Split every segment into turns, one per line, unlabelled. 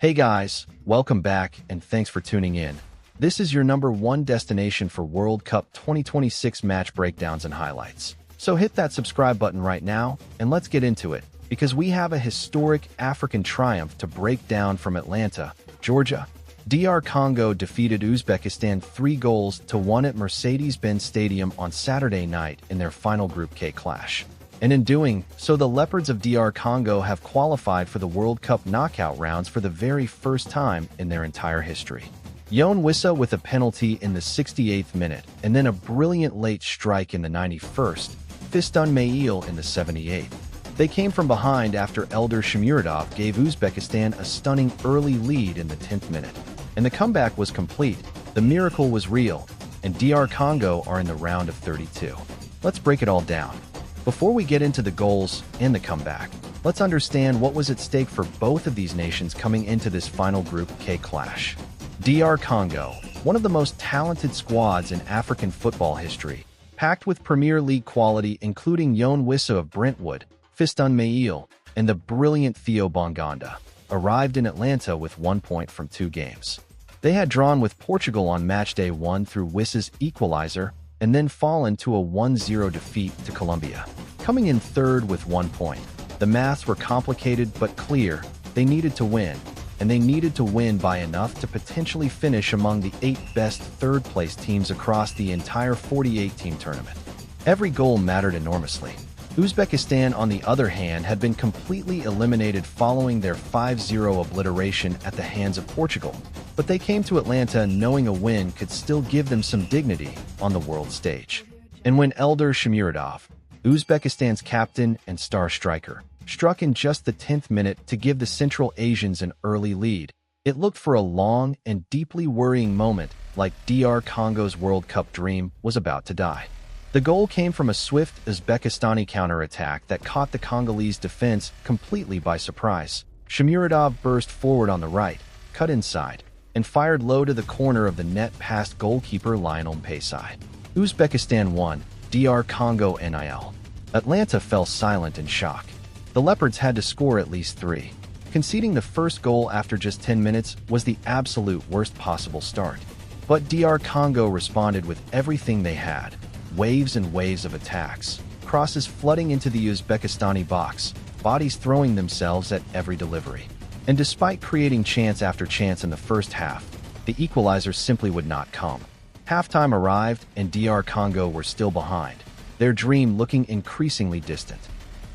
Hey guys, welcome back and thanks for tuning in. This is your number one destination for World Cup 2026 match breakdowns and highlights. So hit that subscribe button right now and let's get into it, because we have a historic African triumph to break down from Atlanta, Georgia. DR Congo defeated Uzbekistan 3-1 at Mercedes-Benz Stadium on Saturday night in their final Group K clash. And in doing so, the Leopards of DR Congo have qualified for the World Cup knockout rounds for the very first time in their entire history. Yoan Wissa with a penalty in the 68th minute, and then a brilliant late strike in the 91st, Fiston Mail in the 78th. They came from behind after Eldar Shomurodov gave Uzbekistan a stunning early lead in the 10th minute. And the comeback was complete, the miracle was real, and DR Congo are in the round of 32. Let's break it all down. Before we get into the goals and the comeback, let's understand what was at stake for both of these nations coming into this final Group K clash. DR Congo, one of the most talented squads in African football history, packed with Premier League quality including Yoan Wissa of Brentwood, Fiston Mail, and the brilliant Theo Bongonda, arrived in Atlanta with 1 point from 2 games. They had drawn with Portugal on matchday 1 through Wissa's equalizer, and then fallen to a 1-0 defeat to Colombia. Coming in third with 1 point, the maths were complicated but clear. They needed to win, and they needed to win by enough to potentially finish among the 8 best third-place teams across the entire 48-team tournament. Every goal mattered enormously. Uzbekistan, on the other hand, had been completely eliminated following their 5-0 obliteration at the hands of Portugal, but they came to Atlanta knowing a win could still give them some dignity on the world stage. And when Eldar Shomurodov, Uzbekistan's captain and star striker, struck in just the 10th minute to give the Central Asians an early lead, it looked for a long and deeply worrying moment like DR Congo's World Cup dream was about to die. The goal came from a swift Uzbekistani counterattack that caught the Congolese defense completely by surprise. Shomurodov burst forward on the right, cut inside, and fired low to the corner of the net past goalkeeper Lionel Mpesai. Uzbekistan won, DR Congo nil. Atlanta fell silent in shock. The Leopards had to score at least 3. Conceding the first goal after just 10 minutes was the absolute worst possible start. But DR Congo responded with everything they had. Waves and waves of attacks, crosses flooding into the Uzbekistani box, bodies throwing themselves at every delivery. And despite creating chance after chance in the first half, the equalizer simply would not come. Halftime arrived and DR Congo were still behind, their dream looking increasingly distant.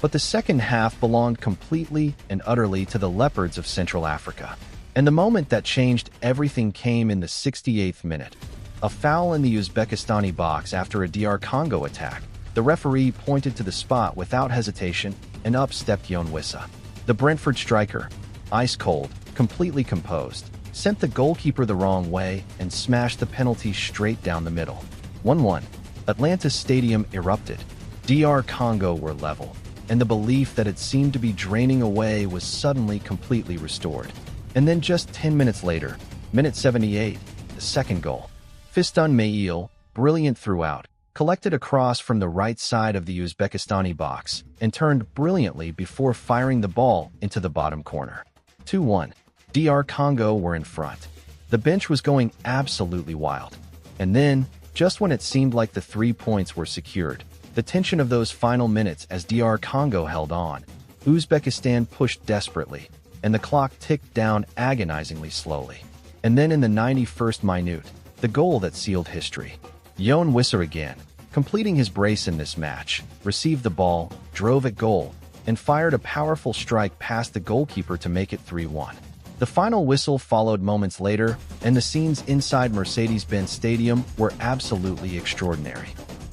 But the second half belonged completely and utterly to the Leopards of Central Africa. And the moment that changed everything came in the 68th minute. A foul in the Uzbekistani box after a DR Congo attack. The referee pointed to the spot without hesitation, and up stepped Yoan Wissa. The Brentford striker, ice cold, completely composed, sent the goalkeeper the wrong way and smashed the penalty straight down the middle. 1-1. Atlanta's stadium erupted. DR Congo were level, and the belief that it seemed to be draining away was suddenly completely restored. And then just 10 minutes later, minute 78, the second goal. Fiston Mail, brilliant throughout, collected a cross from the right side of the Uzbekistani box and turned brilliantly before firing the ball into the bottom corner. 2-1. DR Congo were in front. The bench was going absolutely wild. And then, just when it seemed like the 3 points were secured, the tension of those final minutes as DR Congo held on, Uzbekistan pushed desperately, and the clock ticked down agonizingly slowly. And then in the 91st minute, the goal that sealed history. Yoan Wissa again, completing his brace in this match, received the ball, drove at goal, and fired a powerful strike past the goalkeeper to make it 3-1. The final whistle followed moments later, and the scenes inside Mercedes-Benz Stadium were absolutely extraordinary.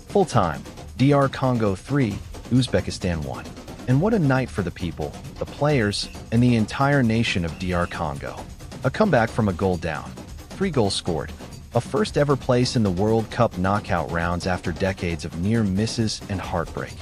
Full time, DR Congo 3, Uzbekistan 1. And what a night for the people, the players, and the entire nation of DR Congo. A comeback from a goal down. 3 goals scored. A first-ever place in the World Cup knockout rounds after decades of near misses and heartbreak.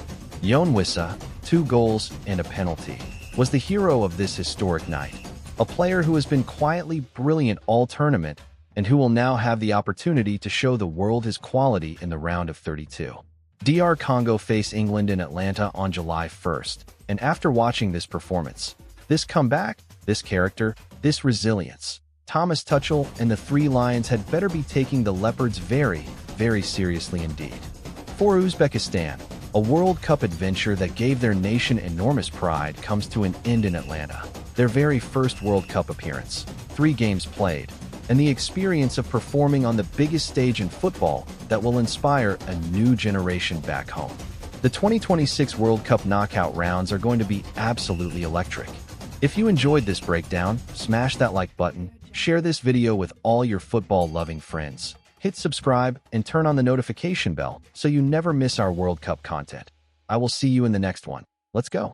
Yoan Wissa, 2 goals and a penalty, was the hero of this historic night. A player who has been quietly brilliant all tournament and who will now have the opportunity to show the world his quality in the round of 32. DR Congo face England in Atlanta on July 1st, and after watching this performance, this comeback, this character, This resilience. Thomas Tuchel and the Three Lions had better be taking the Leopards very, very seriously indeed. For Uzbekistan, a World Cup adventure that gave their nation enormous pride comes to an end in Atlanta. Their very first World Cup appearance, 3 games played, and the experience of performing on the biggest stage in football that will inspire a new generation back home. The 2026 World Cup knockout rounds are going to be absolutely electric. If you enjoyed this breakdown, smash that like button, share this video with all your football-loving friends, hit subscribe, and turn on the notification bell so you never miss our World Cup content. I will see you in the next one. Let's go.